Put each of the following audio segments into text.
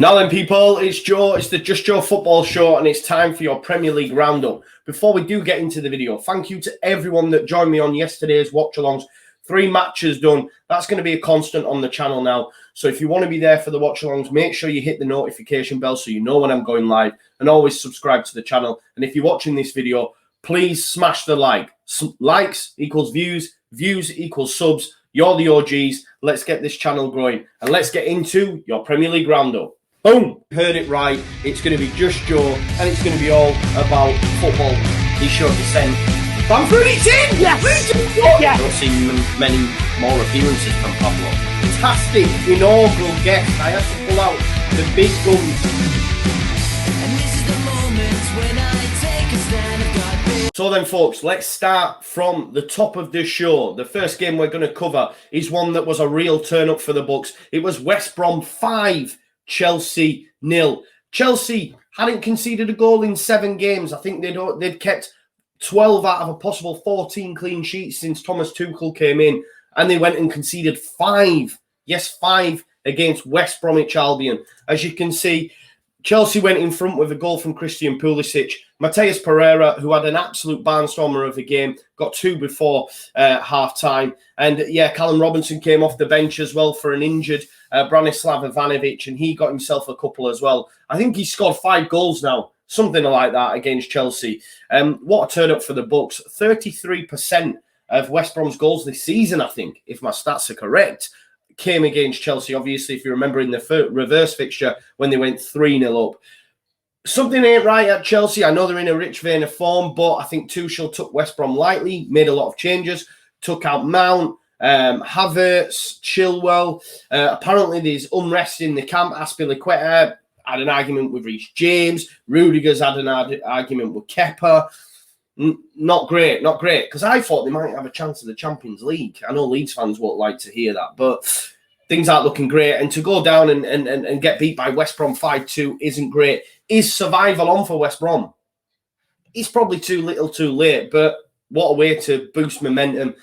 Now then, people, it's Joe. It's the Just Joe Football Show, and it's time for your Premier League roundup. Before we do get into the video, thank you to everyone that joined me on yesterday's watch-alongs. 3 matches done. That's going to be a constant on the channel now. So if you want to be there for the watch-alongs, make sure you hit the notification bell so you know when I'm going live, and always subscribe to the channel. And if you're watching this video, please smash the like. Likes equals views. Views equals subs. You're the OGs. Let's get this channel growing, and let's get into your Premier League roundup. Boom! Heard it right. It's going to be Just Joe, and it's going to be all about football. He showed descent. Van Fruit's in! Yes! Yes! I've not seen many more appearances from Pablo. Fantastic, inaugural guest. I had to pull out the big guns. And this is the moment when I take a stand. I've got big. So then, folks, let's start from the top of the show. The first game we're going to cover is one that was a real turn-up for the Bucks. It was West Brom 5, Chelsea 0. Chelsea hadn't conceded a goal in 7 games. I think they'd kept 12 out of a possible 14 clean sheets since Thomas Tuchel came in, and they went and conceded 5. Yes, 5 against West Bromwich Albion. As you can see, Chelsea went in front with a goal from Christian Pulisic. Mateus Pereira, who had an absolute barnstormer of a game, got 2 before half-time. And, yeah, Callum Robinson came off the bench as well for an injured Branislav Ivanovic, and he got himself a couple as well. I think he scored 5 goals now, something like that, against Chelsea. What a turn-up for the Bucks. 33% of West Brom's goals this season, I think, if my stats are correct, came against Chelsea. Obviously, if you remember in the reverse fixture when they went 3-0 up. Something ain't right at Chelsea. I know they're in a rich vein of form, but I think Tuchel took West Brom lightly, made a lot of changes, took out Mount, Havertz, Chilwell. Apparently, there's unrest in the camp. Azpilicueta had an argument with Reece James. Rudiger's had an argument with Kepa. Not great, not great. Because I thought they might have a chance of the Champions League. I know Leeds fans won't like to hear that, but things aren't looking great. And to go down and get beat by West Brom 5-2 isn't great. Is survival on for West Brom? It's probably too little too late, but what a way to boost momentum,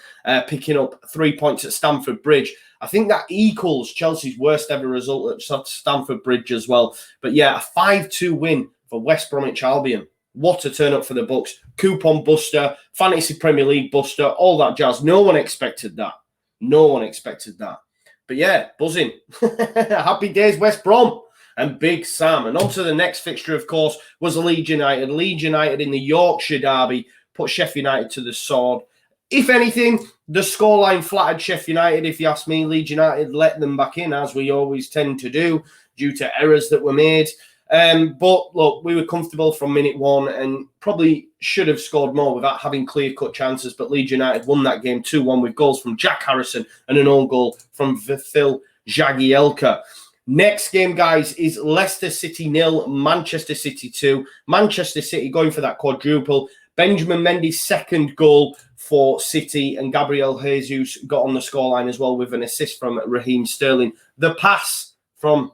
picking up 3 points at Stamford Bridge. I think that equals Chelsea's worst ever result at Stamford Bridge as well. But yeah, a 5-2 win for West Bromwich Albion. What a turn up for the Bucks. Coupon buster, fantasy Premier League buster, all that jazz. No one expected that. No one expected that. But yeah, buzzing. Happy days, West Brom and Big Sam. And on to the next fixture, of course, was Leeds United. Leeds United in the Yorkshire derby put Sheffield United to the sword. If anything, the scoreline flattered Sheffield United, if you ask me. Leeds United let them back in, as we always tend to do, due to errors that were made. But, look, we were comfortable from minute 1 and probably should have scored more without having clear-cut chances. But Leeds United won that game 2-1 with goals from Jack Harrison and an own goal from Phil Jagielka. Next game, guys, is Leicester City 0, Manchester City 2. Manchester City going for that quadruple. Benjamin Mendy's second goal for City, and Gabriel Jesus got on the scoreline as well with an assist from Raheem Sterling. The pass from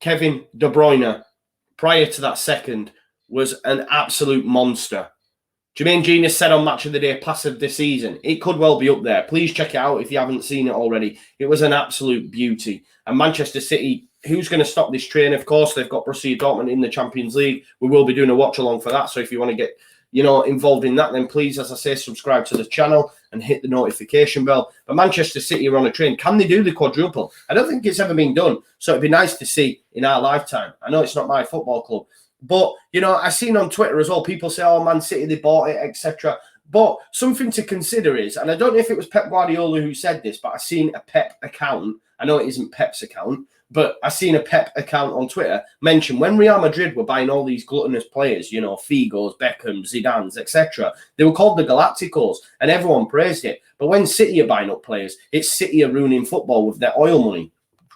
Kevin De Bruyne prior to that second was an absolute monster. Jermaine Genius said on Match of the Day, pass of the season. It could well be up there. Please check it out if you haven't seen it already. It was an absolute beauty. And Manchester City, who's going to stop this train? Of course, they've got Borussia Dortmund in the Champions League. We will be doing a watch-along for that. So if you want to get involved in that, then please, as I say, subscribe to the channel and hit the notification bell. But Manchester City are on a train. Can they do the quadruple? I don't think it's ever been done. So it'd be nice to see in our lifetime. I know it's not my football club. But, I've seen on Twitter as well, people say, oh, Man City, they bought it, etc. But something to consider is, and I don't know if it was Pep Guardiola who said this, but I've seen a Pep account. I know it isn't Pep's account, but I've seen a Pep account on Twitter mention when Real Madrid were buying all these gluttonous players, Figos, Beckhams, Zidanes, etc. They were called the Galacticos, and everyone praised it. But when City are buying up players, it's City are ruining football with their oil money.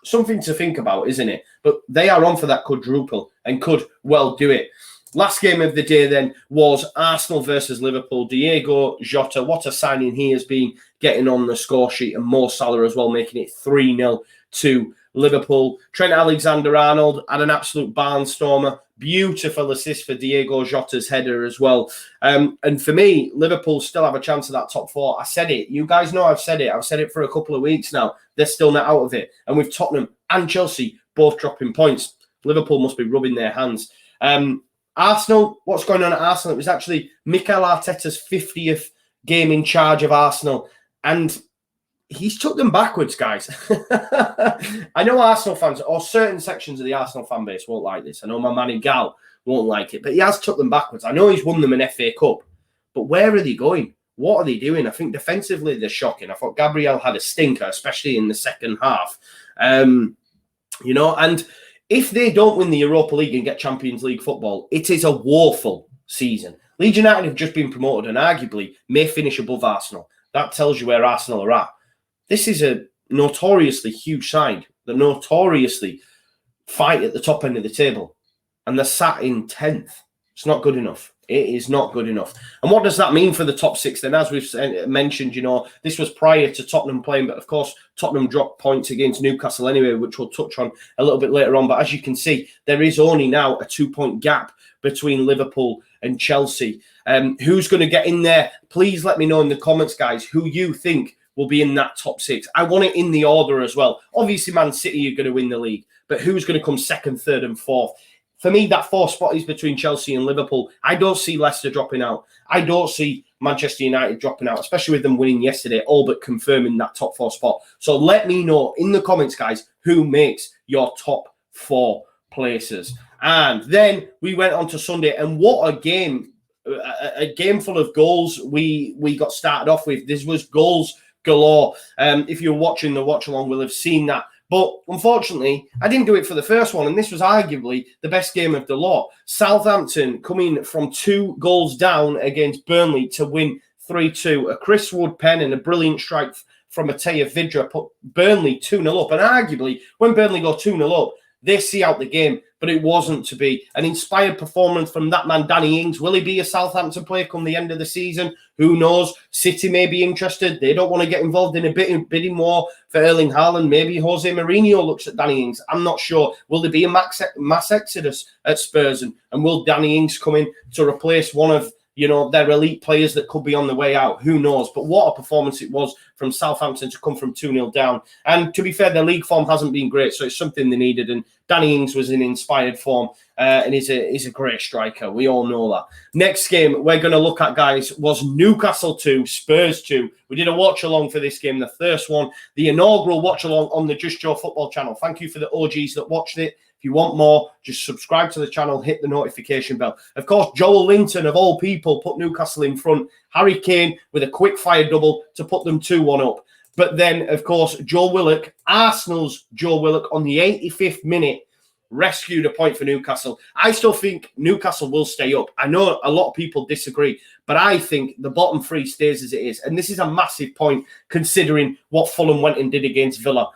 Something to think about, isn't it? But they are on for that quadruple and could well do it. Last game of the day then was Arsenal versus Liverpool. Diego Jota, what a signing he has been, getting on the score sheet, and Mo Salah as well, making it 3-0 to Liverpool. Trent Alexander-Arnold had an absolute barnstormer. Beautiful assist for Diego Jota's header as well. And for me, Liverpool still have a chance of that top 4. I said it. You guys know I've said it. I've said it for a couple of weeks now. They're still not out of it. And with Tottenham and Chelsea both dropping points, Liverpool must be rubbing their hands. Arsenal, what's going on at Arsenal? It was actually Mikel Arteta's 50th game in charge of Arsenal, and he's took them backwards, guys. I know Arsenal fans, or certain sections of the Arsenal fan base won't like this. I know my man Gal won't like it, but he has took them backwards. I know he's won them an FA Cup, but where are they going? What are they doing? I think defensively they're shocking. I thought Gabriel had a stinker, especially in the second half. And if they don't win the Europa League and get Champions League football, it is a woeful season. Leeds United have just been promoted and arguably may finish above Arsenal. That tells you where Arsenal are at. This is a notoriously huge side that notoriously fight at the top end of the table, and they're sat in 10th. It's not good enough. It is not good enough. And what does that mean for the top six then? As we've mentioned, this was prior to Tottenham playing, but of course, Tottenham dropped points against Newcastle anyway, which we'll touch on a little bit later on. But as you can see, there is only now a 2-point gap between Liverpool and Chelsea. Who's going to get in there? Please let me know in the comments, guys, who you think will be in that top six. I want it in the order as well. Obviously, Man City are going to win the league, but who's going to come second, third, and fourth? For me, that fourth spot is between Chelsea and Liverpool. I don't see Leicester dropping out. I don't see Manchester United dropping out, especially with them winning yesterday, all but confirming that top four spot. So let me know in the comments, guys, who makes your top four places. And then we went on to Sunday, and what a game. A game full of goals we got started off with. This was goals galore. If you're watching the watch along, will have seen that. But unfortunately, I didn't do it for the first one, and this was arguably the best game of the lot. Southampton coming from 2 goals down against Burnley to win 3-2. A Chris Wood pen and a brilliant strike from Matej Vidra put Burnley 2-0 up. And arguably, when Burnley go 2-0 up, they see out the game, but it wasn't to be. An inspired performance from that man, Danny Ings. Will he be a Southampton player come the end of the season? Who knows? City may be interested. They don't want to get involved in a bidding war for Erling Haaland. Maybe Jose Mourinho looks at Danny Ings. I'm not sure. Will there be a mass exodus at Spurs? And will Danny Ings come in to replace one of their elite players that could be on the way out? Who knows? But what a performance it was from Southampton to come from 2-0 down. And to be fair, their league form hasn't been great, so it's something they needed. And Danny Ings was in inspired form and he's a great striker. We all know that. Next game we're going to look at, guys, was Newcastle 2, Spurs 2. We did a watch-along for this game, the first one, the inaugural watch-along on the Just Joe football channel. Thank you for the OGs that watched it. If you want more, just subscribe to the channel, hit the notification bell. Of course, Joel Linton, of all people, put Newcastle in front. Harry Kane with a quick-fire double to put them 2-1 up. But then, of course, Joe Willock, Arsenal's Joe Willock, on the 85th minute, rescued a point for Newcastle. I still think Newcastle will stay up. I know a lot of people disagree, but I think the bottom 3 stays as it is. And this is a massive point considering what Fulham went and did against Villa.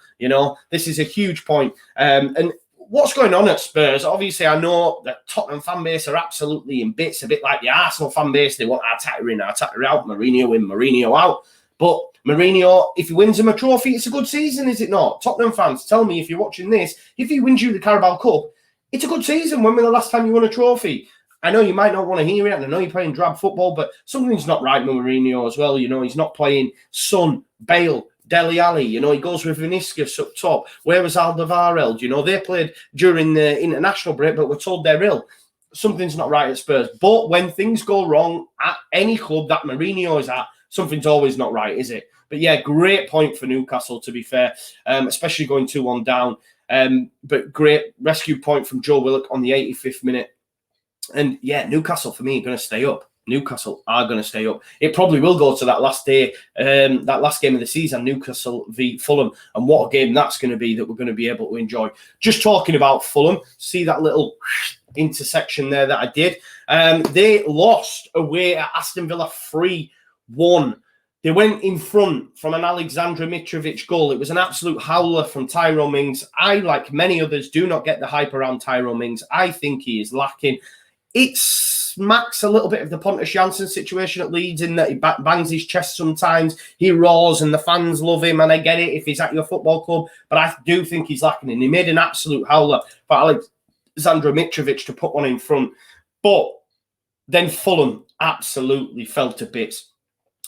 This is a huge point. And what's going on at Spurs? Obviously, I know that Tottenham fan base are absolutely in bits, a bit like the Arsenal fan base. They want Arteta in, Arteta out, Mourinho in, Mourinho out. But Mourinho, if he wins him a trophy, it's a good season, is it not? Tottenham fans, tell me if you're watching this, if he wins you the Carabao Cup, it's a good season. When was the last time you won a trophy? I know you might not want to hear it, and I know you're playing drab football, but something's not right with Mourinho as well. He's not playing Son, Bale, Dele Alli, he goes with Vinicius up top. Where was Alderweireld? They played during the international break, but we're told they're ill. Something's not right at Spurs. But when things go wrong at any club that Mourinho is at, something's always not right, is it? But yeah, great point for Newcastle, to be fair, especially going 2-1 down. But great rescue point from Joe Willock on the 85th minute. And yeah, Newcastle, for me, are going to stay up. Newcastle are going to stay up. It probably will go to that last day, that last game of the season, Newcastle v Fulham. And what a game that's going to be that we're going to be able to enjoy. Just talking about Fulham, see that little intersection there that I did? They lost away at Aston Villa 3-1. They went in front from an Alexandra Mitrovic goal. It was an absolute howler from Tyrone Mings. I, like many others, do not get the hype around Tyrone Mings. I think he is lacking. It smacks a little bit of the Pontus Jansson situation at Leeds in that he bangs his chest sometimes. He roars and the fans love him, and I get it if he's at your football club, but I do think he's lacking. And he made an absolute howler for Alexandra Mitrovic to put one in front. But then Fulham absolutely fell to bits.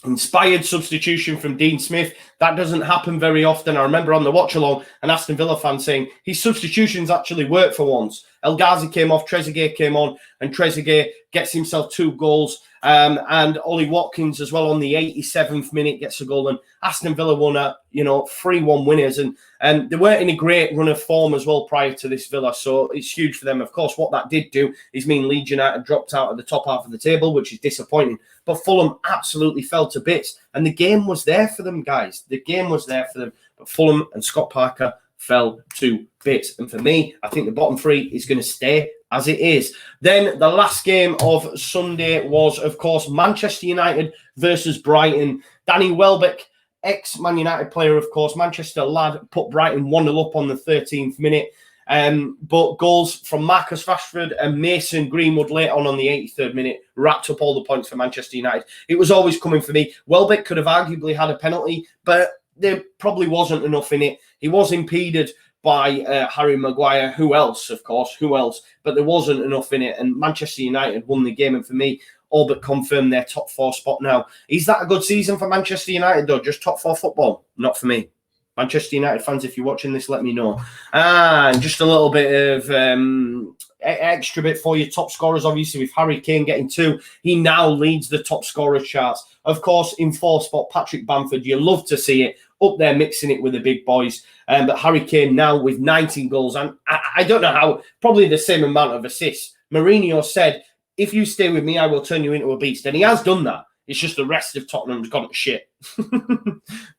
Inspired substitution from Dean Smith. That doesn't happen very often. I remember on the watch along an Aston Villa fan saying his substitutions actually work for once. El Ghazi came off, Trezeguet came on, and Trezeguet gets himself 2 goals. And Ollie Watkins as well on the 87th minute gets a goal. And Aston Villa won a 3-1 winners. And they weren't in a great run of form as well prior to this Villa. So it's huge for them. Of course, what that did do is mean Leeds United dropped out of the top half of the table, which is disappointing. But Fulham absolutely fell to bits. And the game was there for them, guys. The game was there for them. But Fulham and Scott Parker fell to bits. And for me, I think the bottom 3 is going to stay as it is. Then the last game of Sunday was, of course, Manchester United versus Brighton. Danny Welbeck, ex-Man United player, of course, Manchester lad, put Brighton 1-0 up on the 13th minute. But goals from Marcus Rashford and Mason Greenwood late on the 83rd minute wrapped up all the points for Manchester United. It was always coming for me. Welbeck could have arguably had a penalty, but there probably wasn't enough in it. He was impeded by Harry Maguire. Who else, of course? Who else? But there wasn't enough in it. And Manchester United won the game. And for me, all but confirmed their top 4 spot now. Is that a good season for Manchester United, though? Just top 4 football? Not for me. Manchester United fans, if you're watching this, let me know. And just a little bit of extra bit for your top scorers, obviously, with Harry Kane getting 2. He now leads the top scorers charts. Of course, in 4th spot, Patrick Bamford. You love to see it. Up there mixing it with the big boys. But Harry Kane now with 19 goals. And I don't know how, probably the same amount of assists. Mourinho said, if you stay with me, I will turn you into a beast. And he has done that. It's just the rest of Tottenham's got it shit.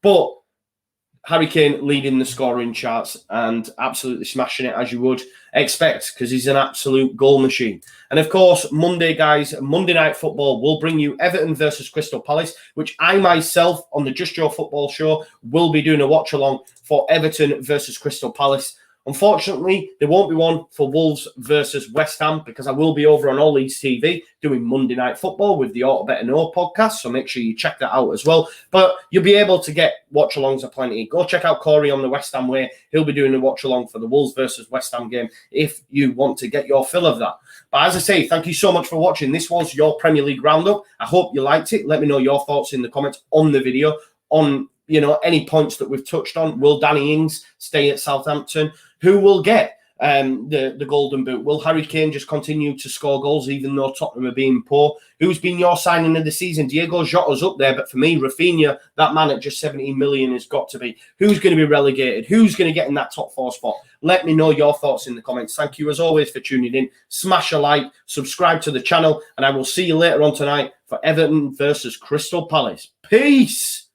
But Harry Kane leading the scoring charts and absolutely smashing it as you would expect because he's an absolute goal machine. And of course, Monday, guys, Monday Night Football will bring you Everton versus Crystal Palace, which I myself on the Just Joe Football Show will be doing a watch along for Everton versus Crystal Palace. Unfortunately, there won't be one for Wolves versus West Ham because I will be over on All Leeds TV doing Monday Night Football with the Auto Better Know podcast, so make sure you check that out as well. But you'll be able to get watch-alongs aplenty. Go check out Corey on the West Ham Way. He'll be doing a watch-along for the Wolves versus West Ham game if you want to get your fill of that. But as I say, thank you so much for watching. This was your Premier League Roundup. I hope you liked it. Let me know your thoughts in the comments on the video on any points that we've touched on. Will Danny Ings stay at Southampton? Who will get the Golden Boot? Will Harry Kane just continue to score goals even though Tottenham are being poor? Who's been your signing of the season? Diego Jota's up there, but for me, Rafinha, that man at just 17 million has got to be. Who's going to be relegated? Who's going to get in that top 4 spot? Let me know your thoughts in the comments. Thank you as always for tuning in. Smash a like, subscribe to the channel, and I will see you later on tonight for Everton versus Crystal Palace. Peace!